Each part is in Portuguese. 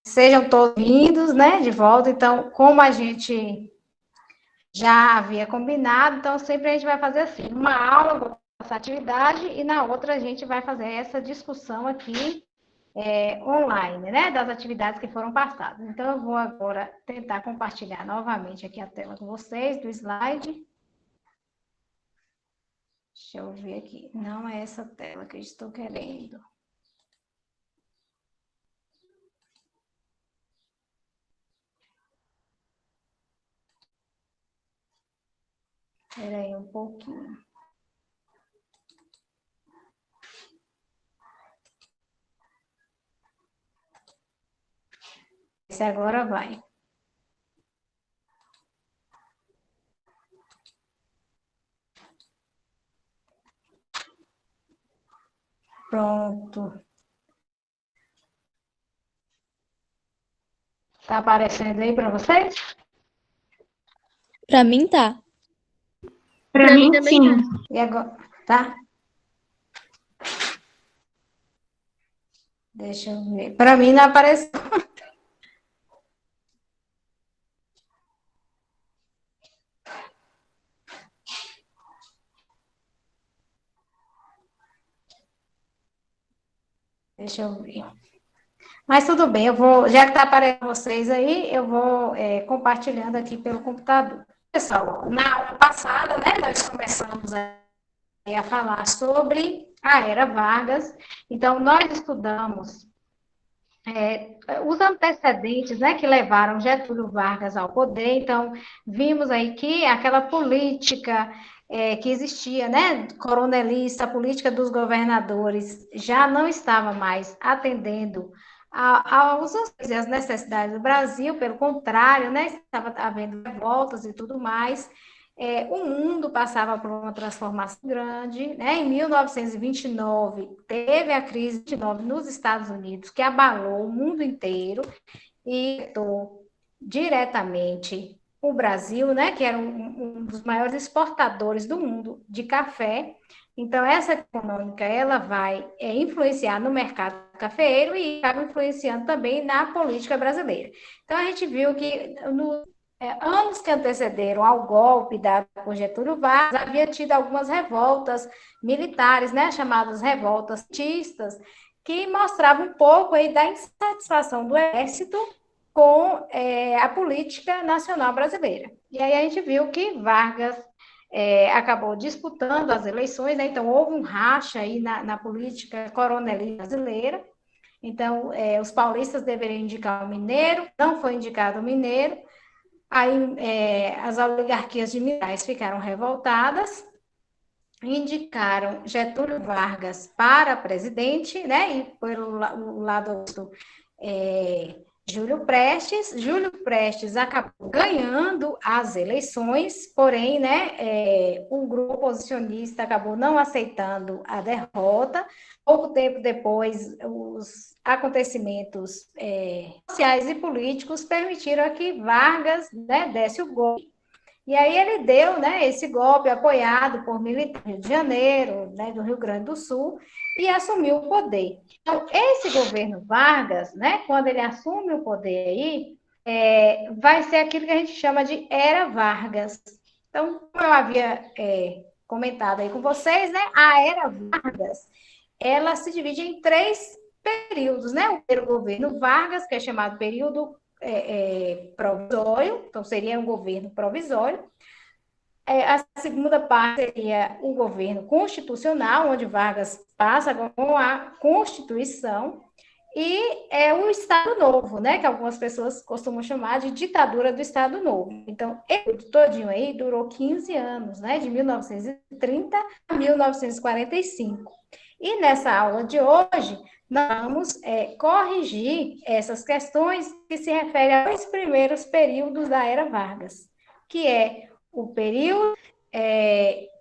Sejam todos vindos, né, de volta. Então, como a gente já havia combinado, então sempre a gente vai fazer assim, uma aula, essa atividade, e na outra a gente vai fazer essa discussão aqui online, né, das atividades que foram passadas. Então, eu vou agora tentar compartilhar novamente aqui a tela com vocês, do slide. Deixa eu ver aqui. Não é essa tela que eu estou querendo. Espera aí um pouquinho. Esse agora vai. Pronto. Tá aparecendo aí para vocês? Para mim tá. Para mim, sim. E agora, tá? Deixa eu ver. Para mim não apareceu. Deixa eu ver. Mas tudo bem, eu vou, já que está aparecendo vocês aí, eu vou compartilhando aqui pelo computador. Pessoal, na aula passada, né, nós começamos a falar sobre a Era Vargas. Então, nós estudamos os antecedentes, né, que levaram Getúlio Vargas ao poder. Então, vimos aí que aquela política que existia, né, coronelista, a política dos governadores, já não estava mais atendendo aos anseios e às necessidades do Brasil, pelo contrário, né, estava havendo revoltas e tudo mais. O mundo passava por uma transformação grande, né? Em 1929, teve a crise de 29 nos Estados Unidos, que abalou o mundo inteiro e afetou diretamente o Brasil, né? Que era um dos maiores exportadores do mundo de café. Então, essa econômica, ela vai influenciar no mercado cafeeiro e acaba influenciando também na política brasileira. Então, a gente viu que anos que antecederam ao golpe dado por Getúlio Vargas, havia tido algumas revoltas militares, né, chamadas revoltas petistas, que mostravam um pouco aí da insatisfação do exército com a política nacional brasileira. E aí a gente viu que Vargas acabou disputando as eleições, né, então houve um racha aí na política coronelista brasileira. Então, os paulistas deveriam indicar o mineiro, não foi indicado o mineiro. Aí as oligarquias de Minas ficaram revoltadas, indicaram Getúlio Vargas para presidente, né? E pelo lado Júlio Prestes. Júlio Prestes acabou ganhando as eleições, porém, né, o grupo oposicionista acabou não aceitando a derrota. Pouco tempo depois, os acontecimentos sociais e políticos permitiram que Vargas, né, desse o golpe. E aí ele deu, né, esse golpe apoiado por militares do Rio de Janeiro, né, do Rio Grande do Sul, e assumiu o poder. Então, esse governo Vargas, né, quando ele assume o poder aí, vai ser aquilo que a gente chama de Era Vargas. Então, como eu havia comentado aí com vocês, né, a Era Vargas, ela se divide em três períodos, né? O primeiro governo Vargas, que é chamado período provisório, então seria um governo provisório. A segunda parte seria o governo constitucional, onde Vargas passa com a Constituição, e o Estado Novo, né, que algumas pessoas costumam chamar de ditadura do Estado Novo. Então, esse todinho aí durou 15 anos, né, de 1930 a 1945. E nessa aula de hoje, nós vamos corrigir essas questões que se referem aos primeiros períodos da Era Vargas, que é o período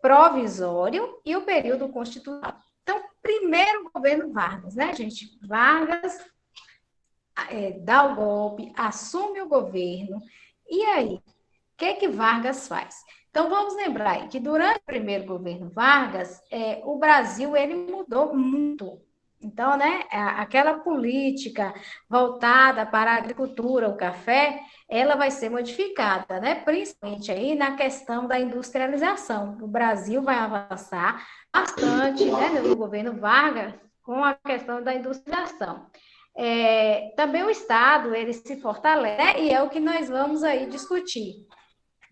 provisório e o período constitucional. Então, primeiro governo Vargas, né, gente? Vargas dá o golpe, assume o governo, e aí, o que Vargas faz? Então, vamos lembrar aí que durante o primeiro governo Vargas, o Brasil ele mudou muito, Então, né, aquela política voltada para a agricultura, o café, ela vai ser modificada, né, principalmente aí na questão da industrialização. O Brasil vai avançar bastante, né, no governo Vargas, com a questão da industrialização. Também o Estado, ele se fortalece, né, e é o que nós vamos aí discutir.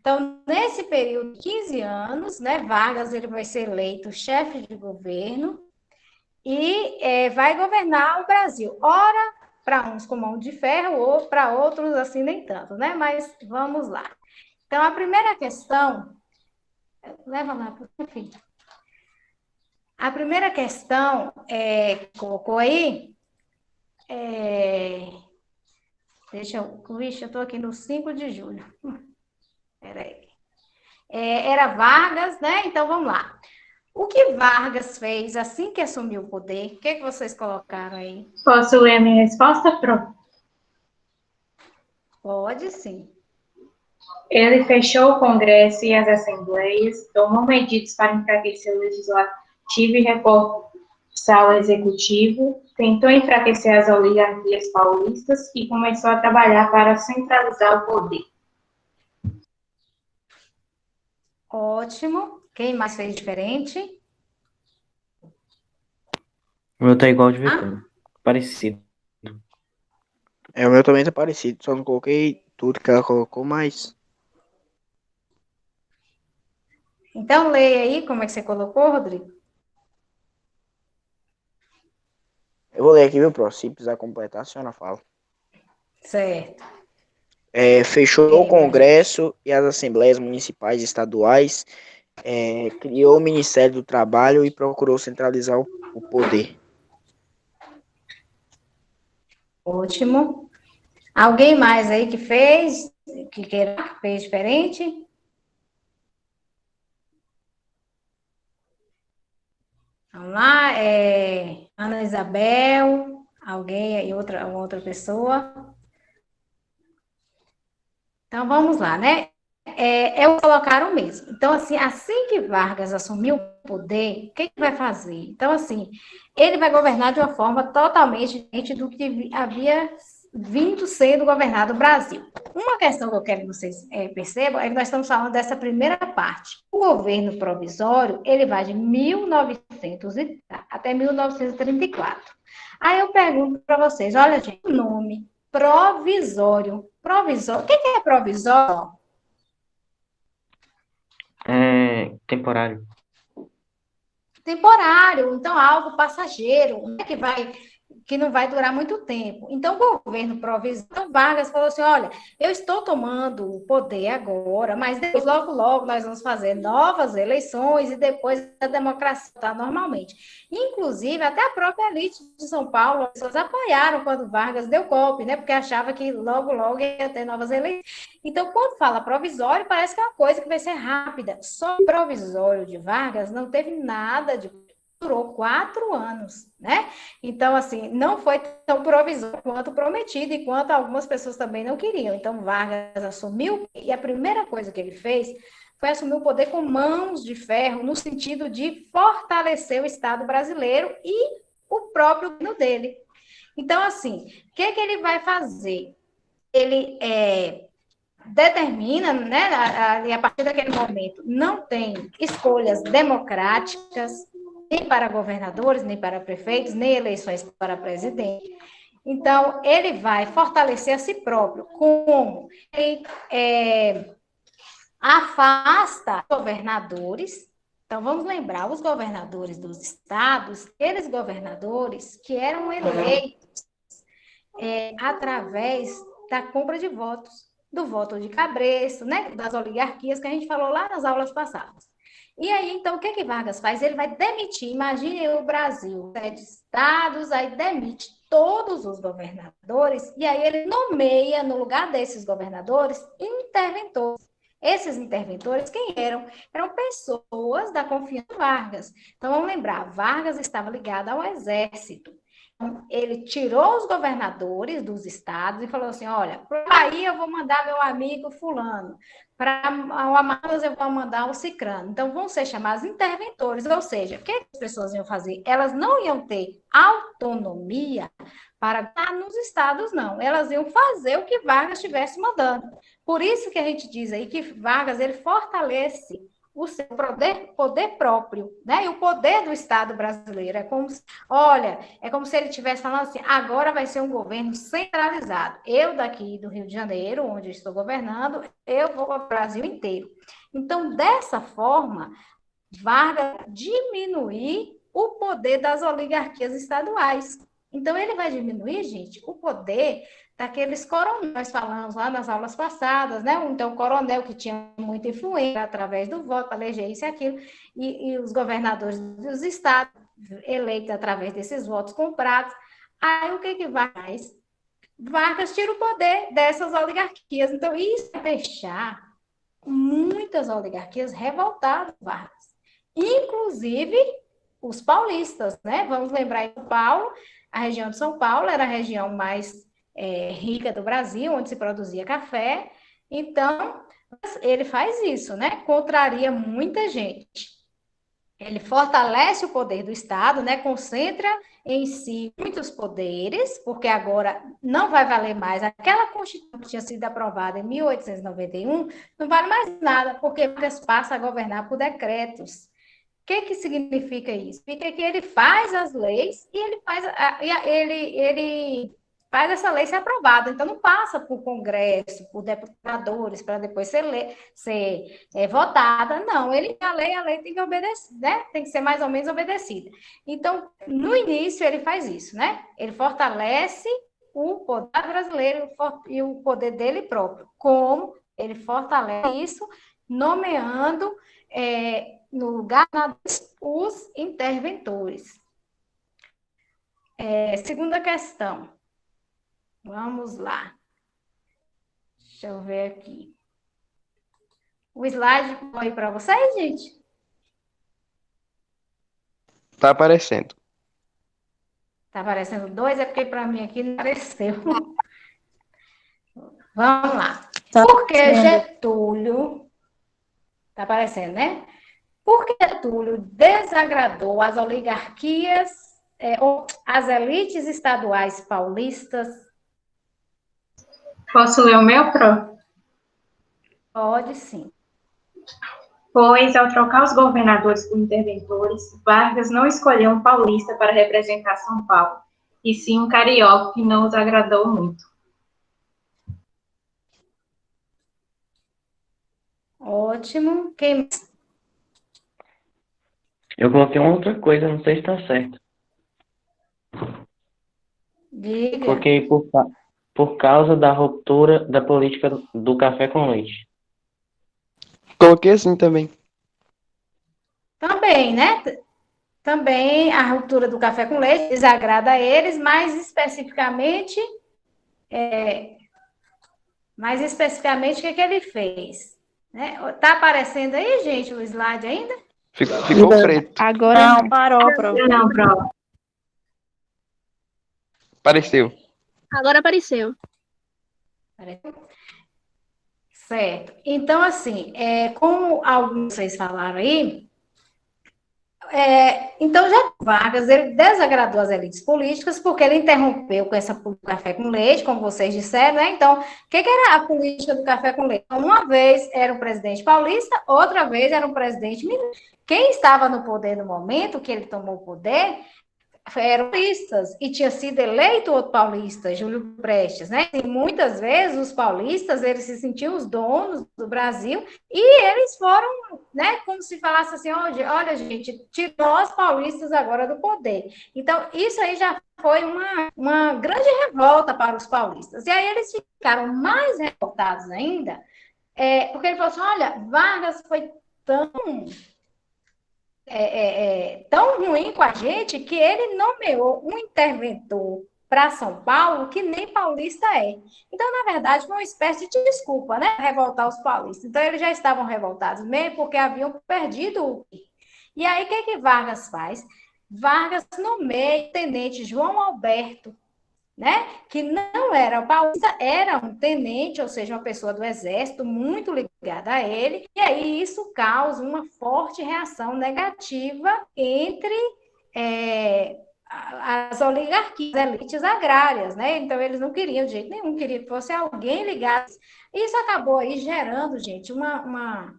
Então, nesse período de 15 anos, né, Vargas ele vai ser eleito chefe de governo, e vai governar o Brasil. Ora, para uns com mão de ferro, ou para outros assim nem tanto, né? Mas vamos lá. Então, a primeira questão, leva lá, enfim. A primeira questão, colocou aí, eu estou aqui no 5 de julho. Peraí. Era Vargas, né? Então, vamos lá. O que Vargas fez assim que assumiu o poder? O que vocês colocaram aí? Posso ler a minha resposta, Pro? Pode sim. Ele fechou o Congresso e as assembleias, tomou medidas para enfraquecer o legislativo e reforçar o executivo, tentou enfraquecer as oligarquias paulistas e começou a trabalhar para centralizar o poder. Ótimo. Quem mais fez diferente? O meu tá igual de Vitória. Parecido. O meu também tá parecido, só não coloquei tudo que ela colocou, mas Então, leia aí como é que você colocou, Rodrigo. eu vou ler aqui, viu, Pro? Se precisar completar, a senhora fala. Certo. Fechou o Congresso e as assembleias municipais e estaduais, criou o Ministério do Trabalho e procurou centralizar o poder. Ótimo. Alguém mais aí que fez, que fez diferente? Vamos lá. Ana Isabel, alguém aí, outra pessoa. Então, vamos lá, né? Eu colocar o mesmo. Então, assim que Vargas assumiu o poder, o que vai fazer? Então, ele vai governar de uma forma totalmente diferente do que havia vindo sendo governado o Brasil. Uma questão que eu quero que vocês percebam é que nós estamos falando dessa primeira parte. O governo provisório, ele vai de 1900 até 1934. Aí eu pergunto para vocês, olha, gente, o nome provisório. Provisório. O que é provisório? Temporário. Temporário, então algo passageiro, né, que não vai durar muito tempo. Então, o governo provisório, então Vargas falou assim, olha, eu estou tomando o poder agora, mas depois, logo, logo, nós vamos fazer novas eleições e depois a democracia está normalmente. Inclusive, até a própria elite de São Paulo, as pessoas apoiaram quando Vargas deu golpe, né, porque achava que logo, logo ia ter novas eleições. Então, quando fala provisório, parece que é uma coisa que vai ser rápida. Só o provisório de Vargas não teve nada durou 4 anos, né? Então, não foi tão provisório quanto prometido e quanto algumas pessoas também não queriam. Então, Vargas assumiu e a primeira coisa que ele fez foi assumir o poder com mãos de ferro, no sentido de fortalecer o Estado brasileiro e o próprio governo dele. Então, o que ele vai fazer? Ele determina, né, a partir daquele momento, não tem escolhas democráticas, nem para governadores, nem para prefeitos, nem eleições para presidente. Então, ele vai fortalecer a si próprio. Como? Ele afasta governadores. Então, vamos lembrar, os governadores dos estados, aqueles governadores que eram eleitos através da compra de votos, do voto de cabresto, né, das oligarquias que a gente falou lá nas aulas passadas. E aí, então, o que Vargas faz? Ele vai demitir, imagine o Brasil, 7 estados, aí demite todos os governadores, e aí ele nomeia, no lugar desses governadores, interventores. Esses interventores, quem eram? Eram pessoas da confiança de Vargas. Então, vamos lembrar, Vargas estava ligado ao exército. Ele tirou os governadores dos estados e falou assim, olha, para o Bahia eu vou mandar meu amigo fulano, para o Amazonas eu vou mandar o cicrano. Então, vão ser chamados interventores, ou seja, o que as pessoas iam fazer? Elas não iam ter autonomia para estar nos estados, não. Elas iam fazer o que Vargas estivesse mandando. Por isso que a gente diz aí que Vargas, ele fortalece o seu poder próprio, né? E o poder do Estado brasileiro. É como se ele estivesse falando assim, agora vai ser um governo centralizado. Eu daqui do Rio de Janeiro, onde eu estou governando, eu vou para o Brasil inteiro. Então, dessa forma, Vargas diminuir o poder das oligarquias estaduais. Então, ele vai diminuir, gente, o poder daqueles coronéis, nós falamos lá nas aulas passadas, né? Então, o coronel que tinha muita influência através do voto para eleger isso e aquilo, e os governadores dos estados eleitos através desses votos comprados. Aí, o que Vargas? Vargas tira o poder dessas oligarquias. Então, isso vai deixar muitas oligarquias revoltadas, Vargas. Inclusive os paulistas, né? Vamos lembrar de São Paulo, a região de São Paulo era a região mais rica do Brasil, onde se produzia café. Então, ele faz isso, né? Contraria muita gente. Ele fortalece o poder do Estado, né? Concentra em si muitos poderes, porque agora não vai valer mais aquela Constituição que tinha sido aprovada em 1891, não vale mais nada, porque Vargas passa a governar por decretos. O que significa isso? Significa que ele faz as leis e ele faz essa lei ser aprovada. Então, não passa por Congresso, por deputadores, para depois ser votada. Não, a lei tem que obedecer, né? Tem que ser mais ou menos obedecida. Então, no início, ele faz isso, né? Ele fortalece o poder brasileiro e o poder dele próprio. Como ele fortalece isso, nomeando no lugar os interventores. Segunda questão. Vamos lá. Deixa eu ver aqui. O slide foi para vocês, gente? Tá aparecendo. Tá aparecendo 2, é porque para mim aqui não apareceu. Vamos lá. Porque Getúlio... Tá aparecendo, né? Porque Getúlio desagradou as oligarquias, as elites estaduais paulistas. Posso ler o meu, Pro? Pode sim. Pois, ao trocar os governadores por interventores, Vargas não escolheu um paulista para representar São Paulo, e sim um carioca que não os agradou muito. Ótimo. Quem... Eu coloquei uma outra coisa, não sei se está certo. Diga. Coloquei por causa da ruptura da política do café com leite. Coloquei assim também. Também, né? Também a ruptura do café com leite desagrada a eles, mais especificamente, o que ele fez? Né? Tá aparecendo aí, gente, o slide ainda? Ficou preto. Agora Não, parou, Pro. Não, Pro. Apareceu. Agora apareceu. Certo. Então, assim, como alguns de vocês falaram aí, então já Vargas, ele desagradou as elites políticas porque ele interrompeu com essa do café com leite, como vocês disseram, né? Então, o que era a política do café com leite? Uma vez era um presidente paulista, outra vez era um presidente mineiro. Quem estava no poder no momento que ele tomou o poder eram paulistas, e tinha sido eleito outro paulista, Júlio Prestes, né? E muitas vezes os paulistas, eles se sentiam os donos do Brasil, e eles foram, né, como se falasse assim, olha gente, tirou os paulistas agora do poder. Então, isso aí já foi uma grande revolta para os paulistas. E aí eles ficaram mais revoltados ainda, porque ele falou assim, olha, Vargas foi tão ruim com a gente que ele nomeou um interventor para São Paulo que nem paulista é. Então, na verdade, foi uma espécie de desculpa, né? Revoltar os paulistas. Então, eles já estavam revoltados mesmo porque haviam perdido o... E aí, o que Vargas faz? Vargas nomeia o tenente João Alberto, né, que não era paulista, era um tenente, ou seja, uma pessoa do exército muito ligada a ele, e aí isso causa uma forte reação negativa entre as oligarquias, as elites agrárias, né? Então eles não queriam de jeito nenhum, queriam que fosse alguém ligado. Isso acabou aí gerando, gente, uma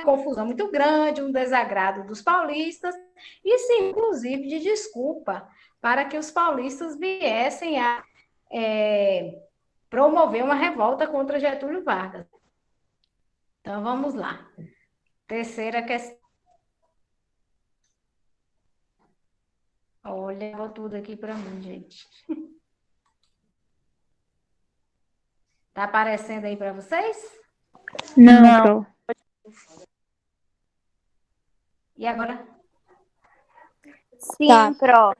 confusão muito grande, um desagrado dos paulistas, e sim, inclusive, de desculpa para que os paulistas viessem a promover uma revolta contra Getúlio Vargas. Então, vamos lá. Terceira questão. Olha, vou tudo aqui para mim, gente. Tá aparecendo aí para vocês? Não. E agora? Sim, Tá. Pro.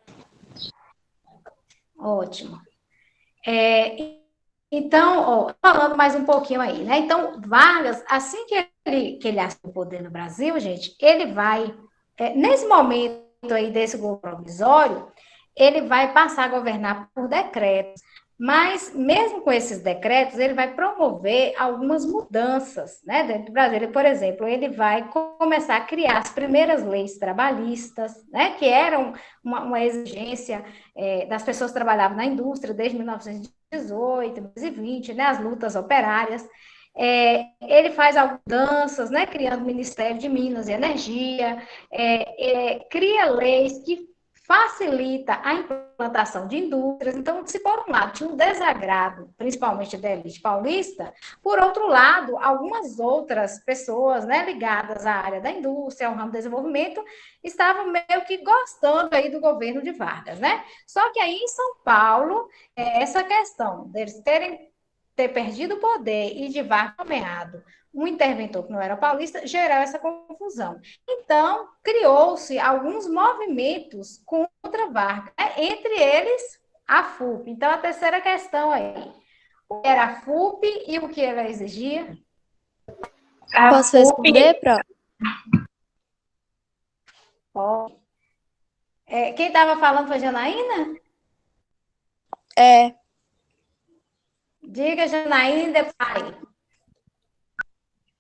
Ótimo. Então, ó, falando mais um pouquinho aí, né? Então, Vargas, assim que ele assume o poder no Brasil, gente, ele vai, nesse momento aí desse governo provisório, ele vai passar a governar por decretos. Mas, mesmo com esses decretos, ele vai promover algumas mudanças, né, dentro do Brasil. Ele, por exemplo, ele vai começar a criar as primeiras leis trabalhistas, né, que eram uma exigência das pessoas que trabalhavam na indústria desde 1918, 1920, né, as lutas operárias. Ele faz algumas mudanças, né, criando o Ministério de Minas e Energia, cria leis que facilita a implantação de indústrias. Então, se por um lado tinha um desagrado, principalmente da elite paulista, por outro lado, algumas outras pessoas, né, ligadas à área da indústria, ao ramo do desenvolvimento, estavam meio que gostando aí do governo de Vargas, né? Só que aí em São Paulo, essa questão deles ter perdido o poder e de Vargas nomeado um interventor que não era paulista, gerou essa confusão. Então, criou-se alguns movimentos contra Vargas, né? Entre eles, a FUP. Então, a terceira questão aí, o que era a FUP e o que ela exigia? Posso responder, Pro? Pode. Quem estava falando foi Janaína? Diga, Janaína, depois.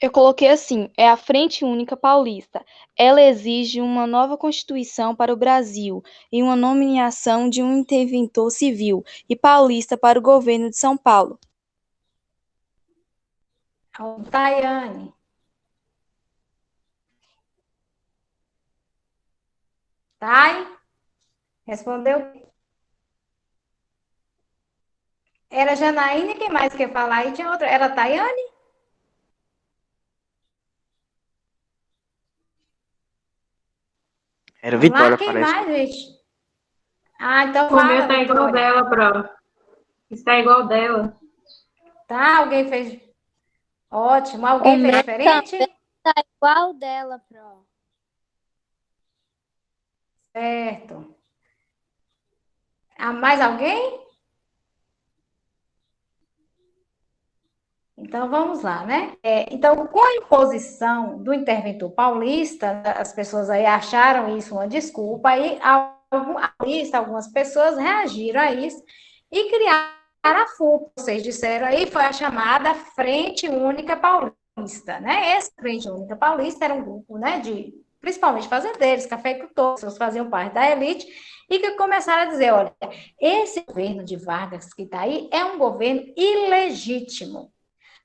Eu coloquei assim, é a Frente Única Paulista. Ela exige uma nova Constituição para o Brasil e uma nomeação de um interventor civil e paulista para o governo de São Paulo. Tayane. Thay? Respondeu? Era Janaína, quem mais quer falar aí? Tinha outra. Era Tayane? Era Vitória, Quem parece. mais, gente? Então O meu fala, tá igual Vitória. dela, Pro. Está igual dela. Tá, alguém fez... Ótimo. Alguém fez diferente? Tá igual dela, Pro. Certo. Mais alguém? Então, vamos lá, né? Então, com a imposição do interventor paulista, as pessoas aí acharam isso uma desculpa, aí algumas pessoas reagiram a isso e criaram a FUP, vocês disseram aí, foi a chamada Frente Única Paulista, né? Essa Frente Única Paulista era um grupo, né, de principalmente fazendeiros, cafeicultores, pessoas faziam parte da elite, e que começaram a dizer, olha, esse governo de Vargas que está aí é um governo ilegítimo,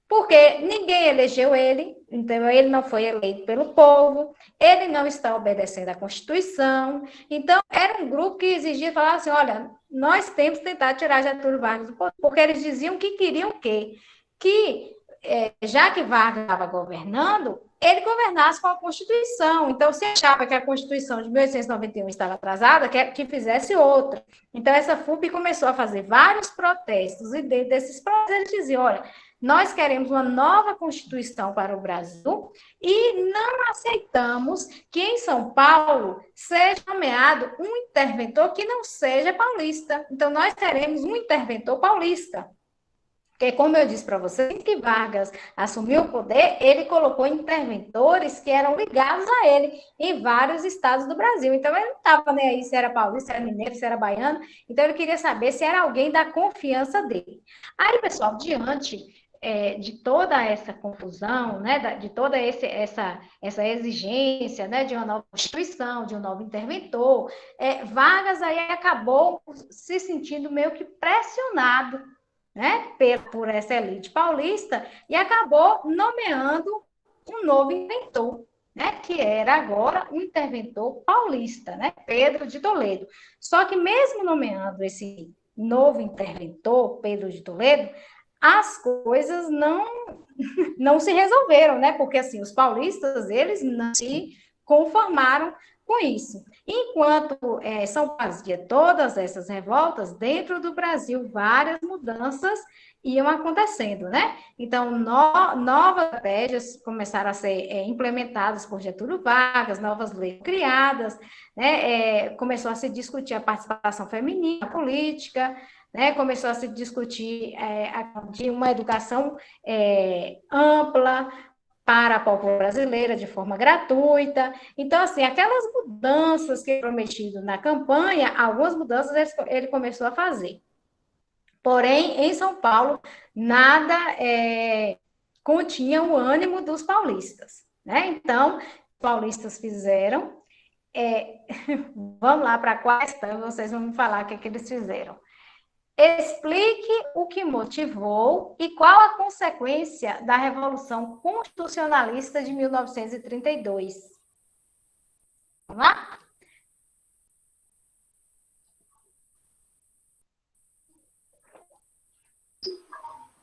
porque ninguém elegeu ele, então ele não foi eleito pelo povo, ele não está obedecendo à Constituição. Então, era um grupo que exigia falar assim, olha, nós temos que tentar tirar Getúlio Vargas do poder, porque eles diziam que queriam o quê? Que, já que Vargas estava governando, ele governasse com a Constituição. Então, se achava que a Constituição de 1891 estava atrasada, que fizesse outra. Então, essa FUP começou a fazer vários protestos, e dentro desses protestos eles diziam, olha, nós queremos uma nova Constituição para o Brasil e não aceitamos que em São Paulo seja nomeado um interventor que não seja paulista. Então, nós teremos um interventor paulista. Porque, como eu disse para você, assim que Vargas assumiu o poder, ele colocou interventores que eram ligados a ele em vários estados do Brasil. Então, ele não estava nem aí se era paulista, se era mineiro, se era baiano. Então, ele queria saber se era alguém da confiança dele. Aí, pessoal, diante de toda essa confusão, né, de toda essa exigência, né, de uma nova Constituição, de um novo interventor, Vargas aí acabou se sentindo meio que pressionado, né, por essa elite paulista, e acabou nomeando um novo inventor, né, que era agora o interventor paulista, né, Pedro de Toledo. Só que mesmo nomeando esse novo interventor, Pedro de Toledo, as coisas não se resolveram, né, porque assim, os paulistas, eles não se conformaram com isso. Enquanto São Paulo fazia todas essas revoltas, dentro do Brasil, várias mudanças iam acontecendo, né? Então, novas estratégias começaram a ser implementadas por Getúlio Vargas, novas leis criadas, né? Começou a se discutir a participação feminina na política, né? Começou a se discutir de uma educação ampla, para a população brasileira de forma gratuita. Então, assim, aquelas mudanças que ele prometido na campanha, algumas mudanças ele começou a fazer. Porém, em São Paulo, nada continha o ânimo dos paulistas, né? Então, os paulistas fizeram. Vamos lá para a questão, vocês vão me falar o que eles fizeram. Explique o que motivou e qual a consequência da Revolução Constitucionalista de 1932. Vamos lá?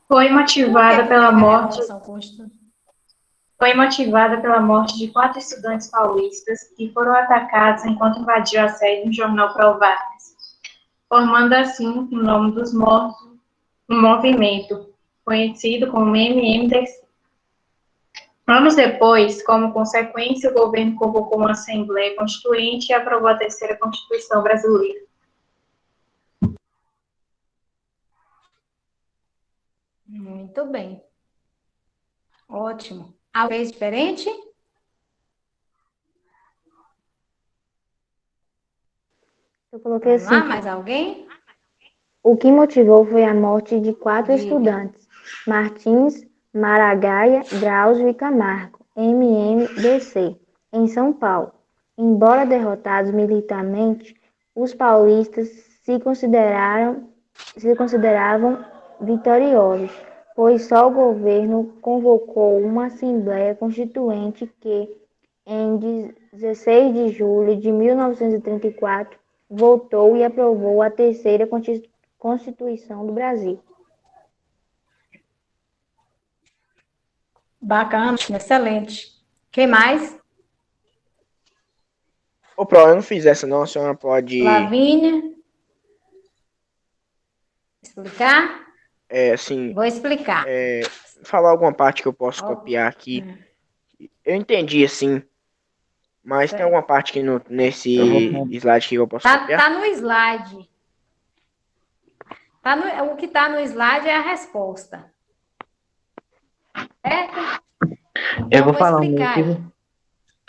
Foi motivada pela morte de 4 estudantes paulistas que foram atacados enquanto invadiam a sede do jornal Pro Vargas, formando assim o nome dos mortos, um movimento conhecido como MMDC. Anos depois, como consequência, o governo convocou uma Assembleia Constituinte e aprovou a terceira Constituição brasileira. Muito bem. Ótimo. Alguma vez diferente? Eu coloquei assim. Vamos lá, mais alguém? O que motivou foi a morte de 4 Diga. estudantes: Martins, Maragaia, Drauzio e Camargo, MMDC, em São Paulo. Embora derrotados militarmente, os paulistas se consideravam vitoriosos, pois só o governo convocou uma Assembleia Constituinte que, em 16 de julho de 1934, votou e aprovou a terceira Constituição do Brasil. Bacana, excelente. Quem mais? Ô, Pro, eu não fiz essa não, a senhora pode... Lavínia? Explicar? Assim, Vou explicar. falar alguma parte que eu posso copiar aqui. Eu entendi, assim, mas tem alguma parte que nesse slide que eu posso copiar? Tá no slide. O que está no slide é a resposta. Certo? Então, Eu vou falar um explicar. motivo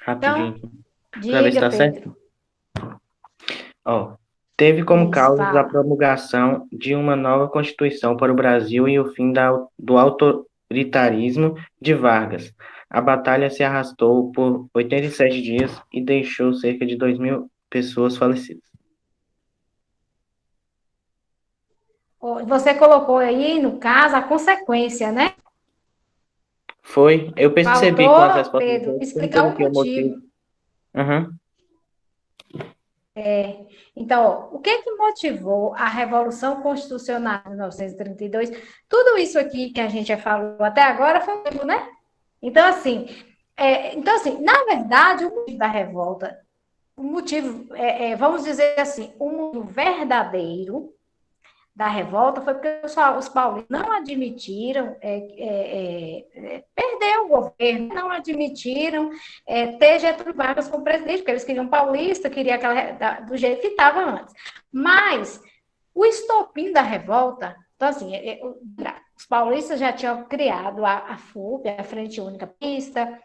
rapidinho, Então, para ver se diga, tá Pedro. certo. Ó, teve como Isso, causa fala. a promulgação de uma nova Constituição para o Brasil e o fim do autoritarismo de Vargas. A batalha se arrastou por 87 dias e deixou cerca de 2.000 pessoas falecidas. Você colocou aí, no caso, a consequência, né? Foi, eu percebi com as Faltou, respostas. Pedro, eu explicar o coloquei motivo. Uhum. Então, ó, o que motivou a Revolução Constitucional de 1932? Tudo isso aqui que a gente já falou até agora foi motivo, né? Então, assim, na verdade, o motivo da revolta, o motivo, vamos dizer assim, o motivo verdadeiro da revolta foi porque os paulistas não admitiram perder o governo, não admitiram ter Getúlio Vargas como presidente, porque eles queriam paulista, queriam do jeito que estava antes. Mas o estopim da revolta, então assim, Os paulistas já tinham criado a FUP, a Frente Única Paulista,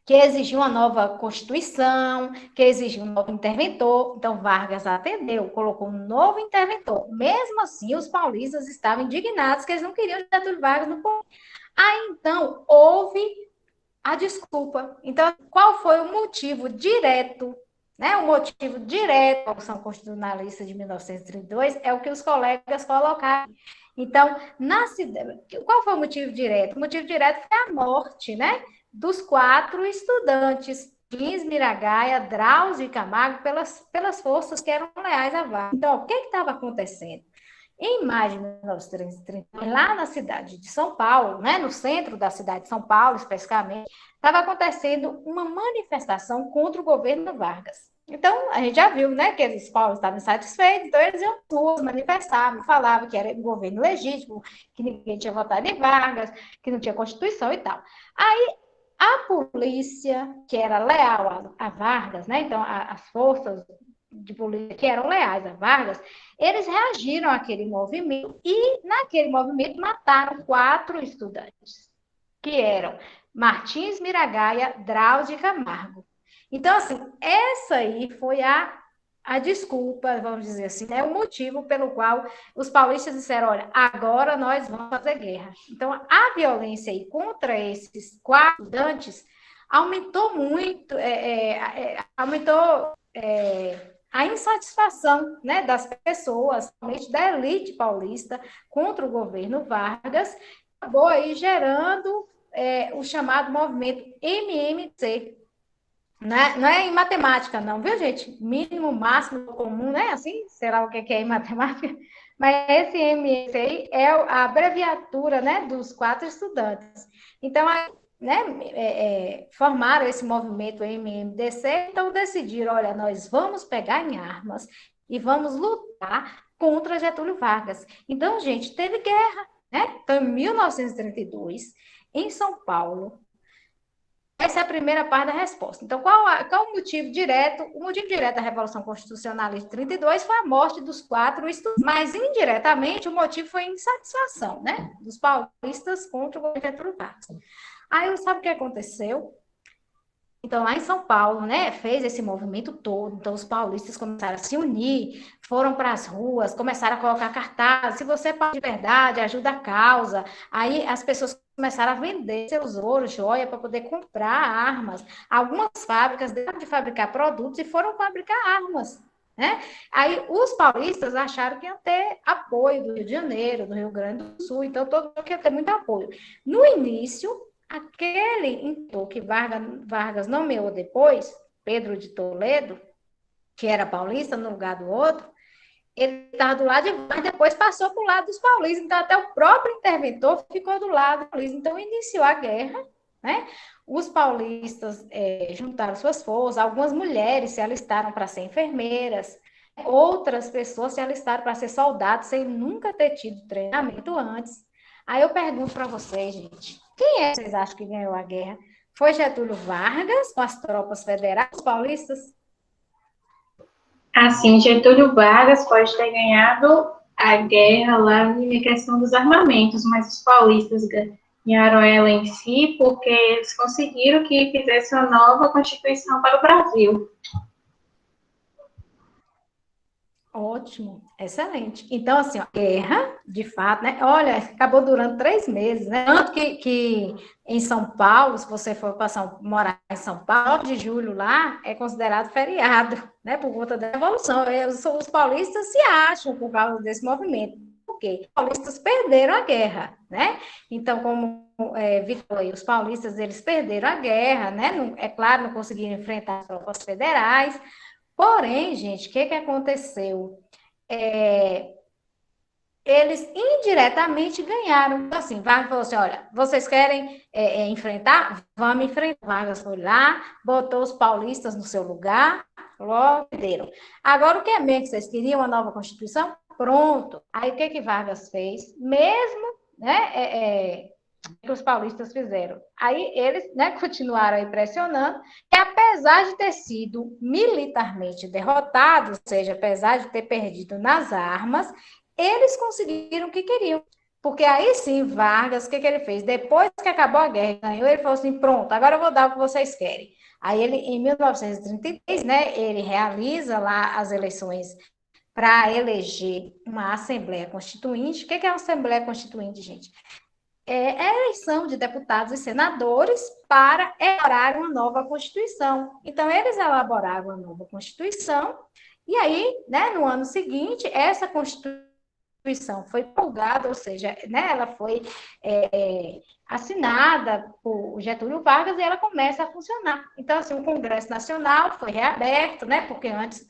que exigia uma nova Constituição, que exigia um novo interventor. Então, Vargas atendeu, colocou um novo interventor. Mesmo assim, os paulistas estavam indignados, que eles não queriam Getúlio Vargas no poder. Aí, então, houve a desculpa. Então, qual foi o motivo direto, né? O motivo direto da Revolução Constitucionalista de 1932 é o que os colegas colocaram. Então, qual foi o motivo direto? O motivo direto foi a morte, né, dos 4 estudantes, Lins Miragaia, Drauzio e Camargo, pelas forças que eram leais a Vargas. Então, o que estava acontecendo? Em maio de 1930, lá na cidade de São Paulo, né, no centro da cidade de São Paulo, especificamente, estava acontecendo uma manifestação contra o governo Vargas. Então, a gente já viu, né, que os paulistas estavam insatisfeitos, então eles iam às ruas manifestar, falavam que era um governo legítimo, que ninguém tinha votado em Vargas, que não tinha Constituição e tal. Aí, a polícia, que era leal a Vargas, né, então as forças de polícia que eram leais a Vargas, eles reagiram àquele movimento e, naquele movimento, mataram 4 estudantes, que eram Martins Miragaia, Drauzio e Camargo. Então, assim, essa aí foi a desculpa, vamos dizer assim, né, o motivo pelo qual os paulistas disseram, olha, agora nós vamos fazer guerra. Então, a violência aí contra esses 4 estudantes aumentou muito, aumentou a insatisfação, né, das pessoas, principalmente da elite paulista, contra o governo Vargas, acabou aí gerando o chamado movimento MMC. Não é em matemática, não, viu, gente? Mínimo, máximo, comum, né? Assim, será o que é em matemática? Mas esse MMC é a abreviatura, né, dos 4 estudantes. Então, né, formaram esse movimento MMDC, então decidiram, olha, nós vamos pegar em armas e vamos lutar contra Getúlio Vargas. Então, gente, teve guerra, né? Então, em 1932, em São Paulo, essa é a primeira parte da resposta. Então, qual o motivo direto? O motivo direto da Revolução Constitucionalista de 32 foi a morte dos 4 estudantes, mas indiretamente o motivo foi a insatisfação, né, dos paulistas contra o governo Getúlio Vargas. Aí, sabe o que aconteceu? Então, lá em São Paulo, né, fez esse movimento todo, então os paulistas começaram a se unir, foram para as ruas, começaram a colocar cartazes, se você pode de verdade, ajuda a causa. Aí as pessoas começaram a vender seus ouros, joia, para poder comprar armas. Algumas fábricas deixaram de fabricar produtos e foram fabricar armas, né? Aí os paulistas acharam que iam ter apoio do Rio de Janeiro, do Rio Grande do Sul, então todo mundo ia ter muito apoio. No início, aquele então, que Vargas nomeou depois, Pedro de Toledo, que era paulista no lugar do outro, ele estava do lado de Vargas, depois passou para o lado dos paulistas, então até o próprio interventor ficou do lado dos paulistas. Então iniciou a guerra, né? Os paulistas juntaram suas forças, algumas mulheres se alistaram para ser enfermeiras, outras pessoas se alistaram para ser soldados sem nunca ter tido treinamento antes. Aí eu pergunto para vocês, gente, quem é que vocês acham que ganhou a guerra? Foi Getúlio Vargas, com as tropas federais, os paulistas? Assim, Getúlio Vargas pode ter ganhado a guerra lá na questão dos armamentos, mas os paulistas ganharam ela em si porque eles conseguiram que fizesse uma nova Constituição para o Brasil. Ótimo, excelente. Então, assim, ó, guerra, de fato, né? Olha, acabou durando 3 meses, né? Tanto que em São Paulo, se você for morar em São Paulo, 9 de julho lá é considerado feriado, né? Por conta da Revolução. Os paulistas se acham por causa desse movimento. Por quê? Os paulistas perderam a guerra, né? Então, como Vitor aí, os paulistas, eles perderam a guerra, né? Não, é claro, não conseguiram enfrentar as tropas federais. Porém, gente, o que aconteceu? Eles indiretamente ganharam. Então, assim, Vargas falou assim, olha, vocês querem enfrentar? Vamos enfrentar. Vargas foi lá, botou os paulistas no seu lugar, logo perderam. Agora, o que é mesmo que vocês queriam? Uma nova Constituição? Pronto. Aí, o que Vargas fez? Mesmo, né, que os paulistas fizeram. Aí eles, né, continuaram aí pressionando, e apesar de ter sido militarmente derrotados, ou seja, apesar de ter perdido nas armas, eles conseguiram o que queriam. Porque aí sim, Vargas, o que ele fez? Depois que acabou a guerra, ganhou, ele falou assim, pronto, agora eu vou dar o que vocês querem. Aí ele, em 1933, né, ele realiza lá as eleições para eleger uma Assembleia Constituinte. O que é uma Assembleia Constituinte, gente? É a eleição de deputados e senadores para elaborar uma nova Constituição. Então, eles elaboraram uma nova Constituição, e aí, né, no ano seguinte, essa Constituição foi promulgada, ou seja, né, ela foi assinada por Getúlio Vargas e ela começa a funcionar. Então, assim, o Congresso Nacional foi reaberto, né, porque antes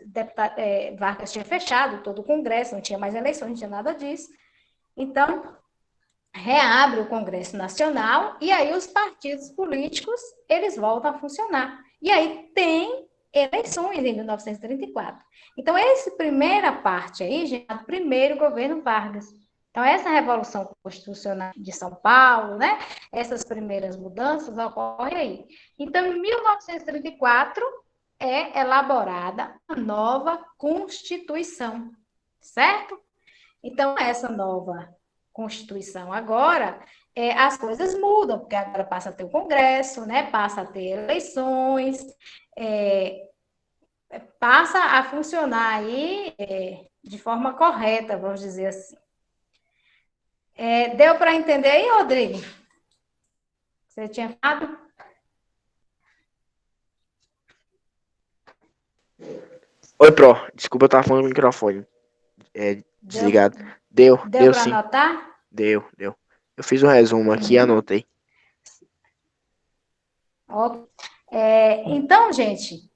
Vargas tinha fechado todo o Congresso, não tinha mais eleições, não tinha nada disso. Então, reabre o Congresso Nacional e aí os partidos políticos, eles voltam a funcionar. E aí tem eleições em 1934. Então, essa primeira parte aí, gente, é o primeiro governo Vargas. Então, essa Revolução Constitucional de São Paulo, né, essas primeiras mudanças ocorrem aí. Então, em 1934, é elaborada a nova Constituição, certo? Então, essa nova Constituição agora, as coisas mudam, porque agora passa a ter o Congresso, né, passa a ter eleições, passa a funcionar aí de forma correta, vamos dizer assim. Deu para entender aí, Rodrigo? Você tinha falado? Oi, Pro. Desculpa, eu tava falando no microfone. Desligado. Deu para sim. anotar? Deu. Eu fiz o resumo aqui e anotei. Então, gente,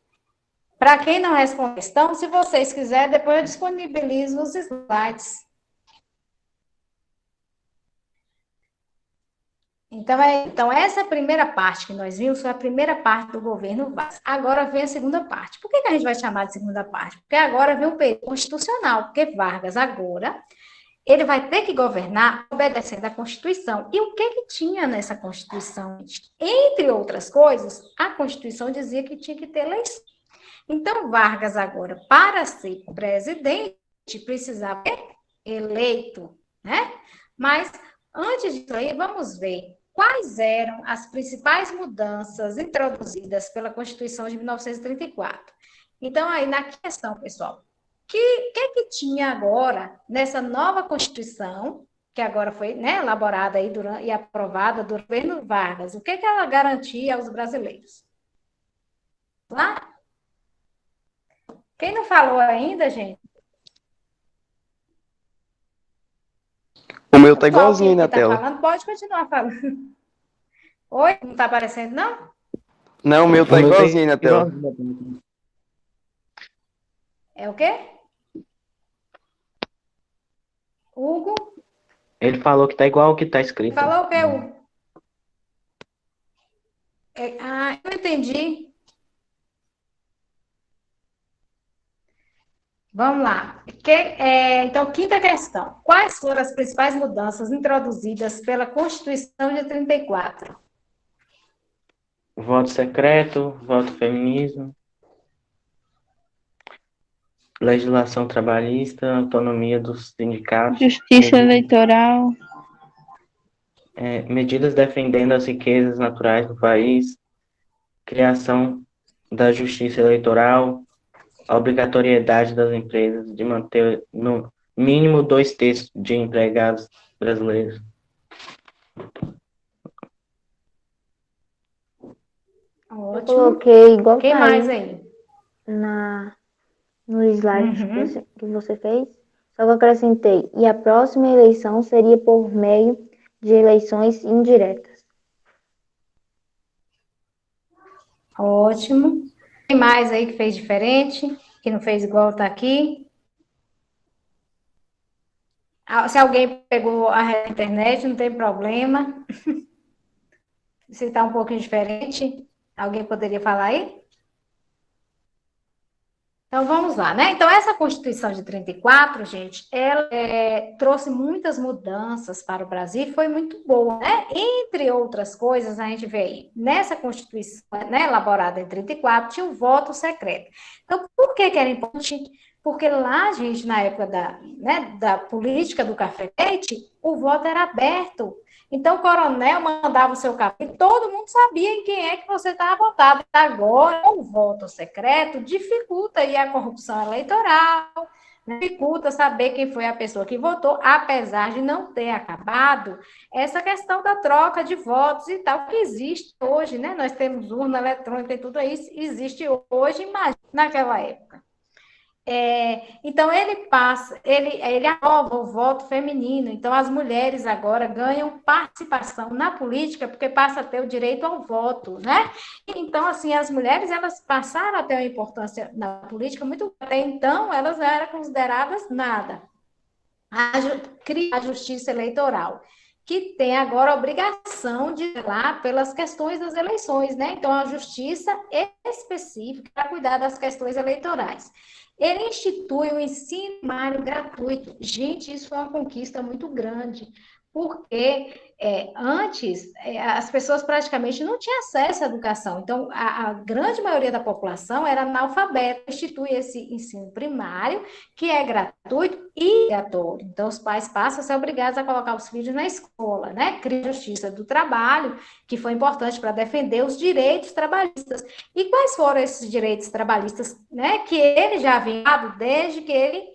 para quem não respondeu a questão, se vocês quiserem, depois eu disponibilizo os slides. Então, essa primeira parte que nós vimos foi a primeira parte do governo Vargas. Agora vem a segunda parte. Por que a gente vai chamar de segunda parte? Porque agora vem o período constitucional, porque Vargas agora, ele vai ter que governar obedecendo à Constituição. E o que tinha nessa Constituição? Entre outras coisas, a Constituição dizia que tinha que ter eleição. Então, Vargas agora, para ser presidente, precisava ser eleito, né? Mas, antes disso aí, vamos ver quais eram as principais mudanças introduzidas pela Constituição de 1934. Então, aí, na questão, pessoal, o que tinha agora nessa nova Constituição, que agora foi, né, elaborada aí e aprovada do governo Vargas? O que ela garantia aos brasileiros? Lá? Quem não falou ainda, gente? O meu tá igualzinho aí na tá tela. falando, pode continuar falando. Oi? Não tá aparecendo, não? Não, o meu tá igualzinho aí na tela. É o quê? Hugo? Ele falou que tá igual o que tá escrito. Falou o quê, Hugo? Eu entendi. Vamos lá. Então, quinta questão. Quais foram as principais mudanças introduzidas pela Constituição de 34? Voto secreto, voto feminismo, legislação trabalhista, autonomia dos sindicatos, Justiça eleitoral. medidas defendendo as riquezas naturais do país, criação da justiça eleitoral, a obrigatoriedade das empresas de manter no mínimo 2/3 de empregados brasileiros. Eu coloquei igual Quem tá mais aí aí? no slide que você fez, só que eu acrescentei. E a próxima eleição seria por meio de eleições indiretas. Ótimo. Quem mais aí que fez diferente? Que não fez igual tá aqui? Se alguém pegou a internet, não tem problema. Se está um pouquinho diferente, alguém poderia falar aí? Então, vamos lá, né? Então, essa Constituição de 34, gente, ela trouxe muitas mudanças para o Brasil e foi muito boa, né? Entre outras coisas, a gente vê aí, nessa Constituição, né, elaborada em 34, tinha o voto secreto. Então, por que era importante Porque lá, gente, na época da política do café-leite, o voto era aberto. Então, o coronel mandava o seu café e todo mundo sabia em quem é que você estava votado. Agora, o voto secreto dificulta aí a corrupção eleitoral, dificulta saber quem foi a pessoa que votou, apesar de não ter acabado essa questão da troca de votos e tal, que existe hoje, né? Nós temos urna eletrônica e tudo isso, existe hoje, imagina naquela época. Então, ele aprova o voto feminino. Então, as mulheres agora ganham participação na política, porque passa a ter o direito ao voto, né? Então, assim, as mulheres, elas passaram a ter uma importância na política muito... Até então, elas não eram consideradas nada. Cria a justiça eleitoral, que tem agora a obrigação de zelar pelas questões das eleições, né? Então, a justiça específica para cuidar das questões eleitorais. Ele institui o ensino primário gratuito. Gente, isso foi uma conquista muito grande, porque antes as pessoas praticamente não tinham acesso à educação. Então, a grande maioria da população era analfabeta. Institui esse ensino primário, que é gratuito e obrigatório. Então, os pais passam a ser obrigados a colocar os filhos na escola, né? Cria a Justiça do Trabalho, que foi importante para defender os direitos trabalhistas. E quais foram esses direitos trabalhistas, né, que ele já havia dado desde que ele